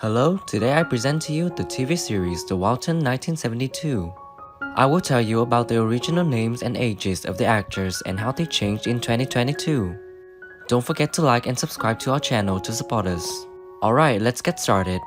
Hello, today I present to you the TV series The Waltons 1972. I will tell you about the original names and ages of the actors and how they changed in 2022. Don't forget to like and subscribe to our channel to support us. Alright, let's get started.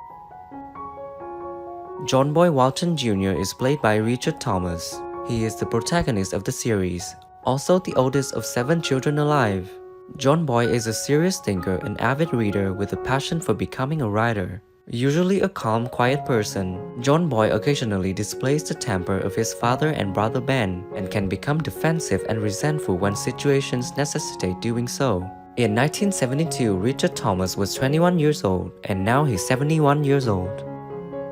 John Boy Walton Jr. is played by Richard Thomas. He is the protagonist of the series, also the oldest of 7 children alive. John Boy is a serious thinker and avid reader with a passion for becoming a writer. Usually a calm, quiet person, John Boy occasionally displays the temper of his father and brother Ben and can become defensive and resentful when situations necessitate doing so. In 1972, Richard Thomas was 21 years old and now he's 71 years old.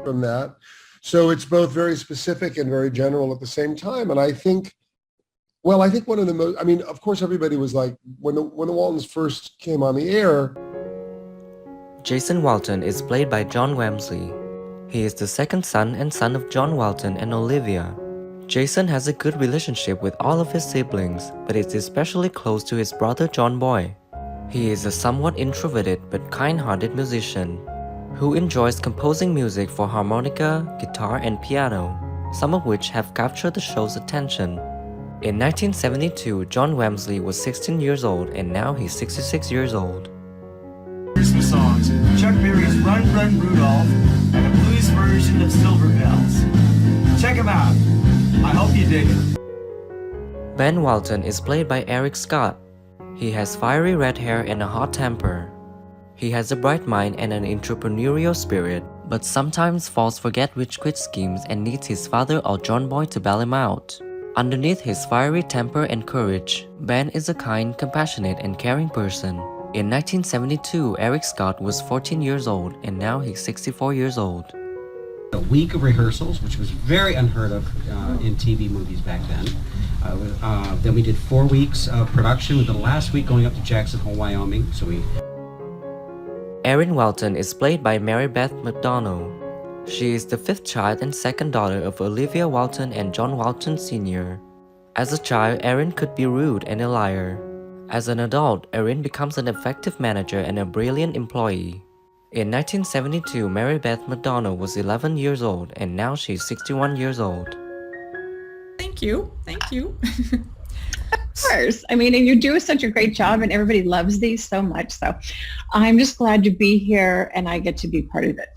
From that. So it's both very specific and very general at the same time. And I think one of the most, of course, everybody was like, when the Waltons first came on the air. Jason Walton is played by John Wamsley. He is the second son and son of John Walton and Olivia. Jason has a good relationship with all of his siblings, but is especially close to his brother John Boy. He is a somewhat introverted but kind-hearted musician who enjoys composing music for harmonica, guitar, and piano, some of which have captured the show's attention. In 1972, John Wamsley was 16 years old and now he's 66 years old. Christmas songs, Chuck Berry's Run Run Rudolph, and a blues version of Silver Bells. Check them out. I hope you dig it. Ben Walton is played by Eric Scott. He has fiery red hair and a hot temper. He has a bright mind and an entrepreneurial spirit, but sometimes falls for get-rich-quick schemes and needs his father or John Boy to bail him out. Underneath his fiery temper and courage, Ben is a kind, compassionate, and caring person. In 1972, Eric Scott was 14 years old and now he's 64 years old. A week of rehearsals, which was very unheard of in TV movies back then. Then we did 4 weeks of production, with the last week going up to Jackson Hole, Wyoming. Erin Walton is played by Mary Beth McDonald. She is the 5th child and 2nd daughter of Olivia Walton and John Walton Sr. As a child, Erin could be rude and a liar. As an adult, Erin becomes an effective manager and a brilliant employee. In 1972, Mary Beth McDonald was 11 years old and now she's 61 years old. Thank you. Of course. And you do such a great job and everybody loves these so much. So I'm just glad to be here and I get to be part of it.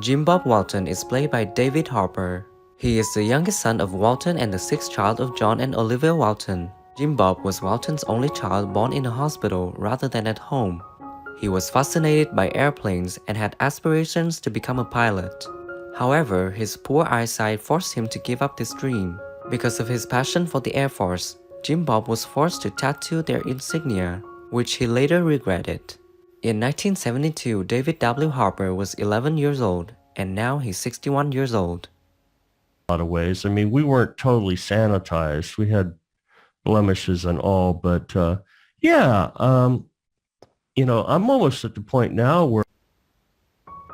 Jim Bob Walton is played by David Harper. He is the youngest son of Walton and the 6th child of John and Olivia Walton. Jim Bob was Walton's only child born in a hospital rather than at home. He was fascinated by airplanes and had aspirations to become a pilot. However, his poor eyesight forced him to give up this dream. Because of his passion for the Air Force, Jim Bob was forced to tattoo their insignia, which he later regretted. In 1972, David W. Harper was 11 years old, and now he's 61 years old. A lot of ways. We weren't totally sanitized. We had blemishes and all, but I'm almost at the point now where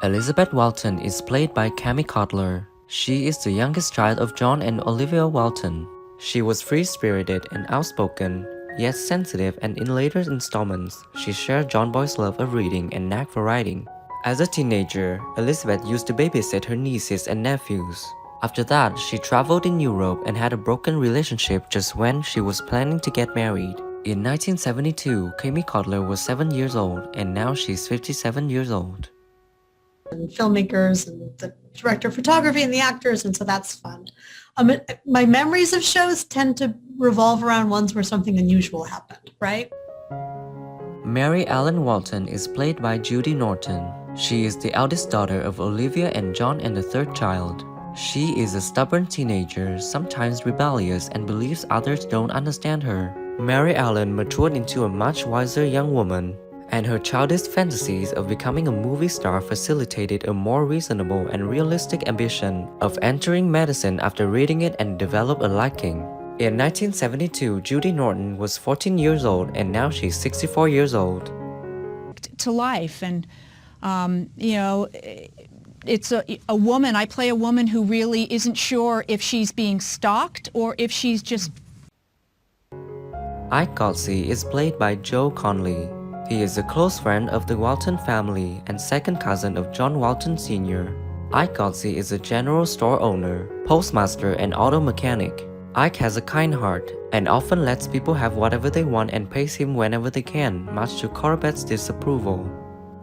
Elizabeth Walton is played by Cammie Cutler. She is the youngest child of John and Olivia Walton. She was free-spirited and outspoken, yet sensitive, and in later installments, she shared John Boy's love of reading and knack for writing. As a teenager, Elizabeth used to babysit her nieces and nephews. After that, she traveled in Europe and had a broken relationship just when she was planning to get married. In 1972, Cammie Cutler was 7 years old and now she's 57 years old. And filmmakers and the director of photography and the actors, and so that's fun. My memories of shows tend to revolve around ones where something unusual happened, right? Mary Ellen Walton is played by Judy Norton. She is the eldest daughter of Olivia and John and the 3rd child. She is a stubborn teenager, sometimes rebellious, and believes others don't understand her. Mary Ellen matured into a much wiser young woman, and her childish fantasies of becoming a movie star facilitated a more reasonable and realistic ambition of entering medicine after reading it and developed a liking. In 1972, Judy Norton was 14 years old and now she's 64 years old. To life, and it's a woman. I play a woman who really isn't sure if she's being stalked or if she's just... Ike Godsey is played by Joe Conley. He is a close friend of the Walton family and second cousin of John Walton Sr. Ike Godsey is a general store owner, postmaster, and auto mechanic. Ike has a kind heart and often lets people have whatever they want and pays him whenever they can, much to Corbett's disapproval.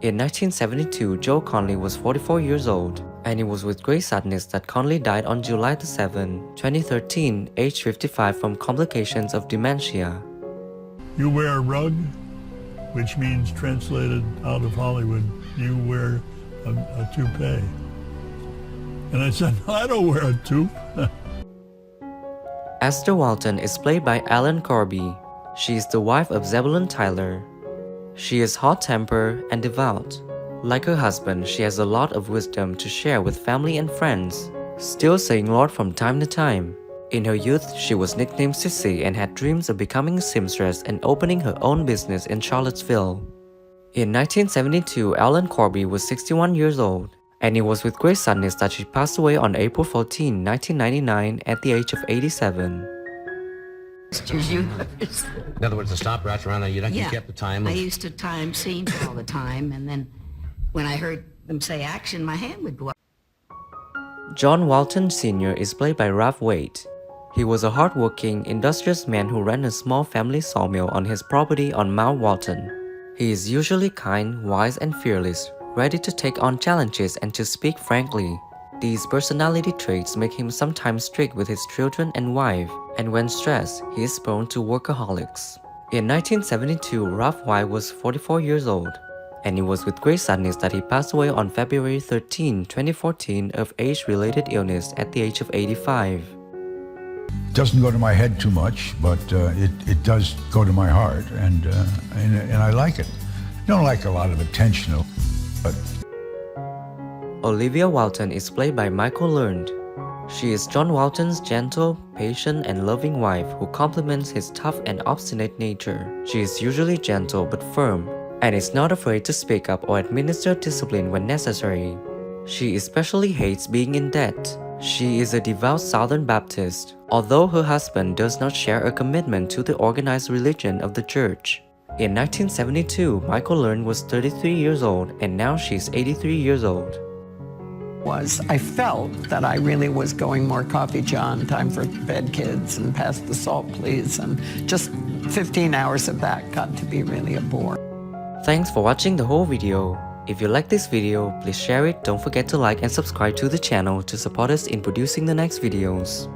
In 1972, Joe Conley was 44 years old, and it was with great sadness that Conley died on July 7, 2013, aged 55 from complications of dementia. You wear a rug, which means translated out of Hollywood, you wear a toupee. And I said, no, I don't wear a toque. Esther Walton is played by Ellen Corby. She is the wife of Zebulon Tyler. She is hot-tempered and devout. Like her husband, she has a lot of wisdom to share with family and friends, still saying Lord from time to time. In her youth, she was nicknamed Sissy and had dreams of becoming a seamstress and opening her own business in Charlottesville. In 1972, Ellen Corby was 61 years old, and it was with great sadness that she passed away on April 14, 1999 at the age of 87. In other words, the stopwatch around, you kept the time? I used to time scenes all the time, and then when I heard them say action, my hand would go up. John Walton Sr. is played by Ralph Waite. He was a hard-working, industrious man who ran a small family sawmill on his property on Mount Walton. He is usually kind, wise, and fearless, ready to take on challenges and to speak frankly. These personality traits make him sometimes strict with his children and wife, and when stressed, he is prone to workaholics. In 1972, Ralph Waite was 44 years old, and it was with great sadness that he passed away on February 13, 2014 of age-related illness at the age of 85. Doesn't go to my head too much, but it does go to my heart, and I like it. Don't like a lot of attention, but... Olivia Walton is played by Michael Learned. She is John Walton's gentle, patient, and loving wife who complements his tough and obstinate nature. She is usually gentle but firm, and is not afraid to speak up or administer discipline when necessary. She especially hates being in debt. She is a devout Southern Baptist, although her husband does not share a commitment to the organized religion of the church. In 1972, Michael Learned was 33 years old, and now she's 83 years old. I felt that I really was going more coffee, John, time for bed, kids, and pass the salt, please, and just 15 hours of that got to be really a bore. Thanks for watching the whole video. If you like this video, please share it, don't forget to like and subscribe to the channel to support us in producing the next videos.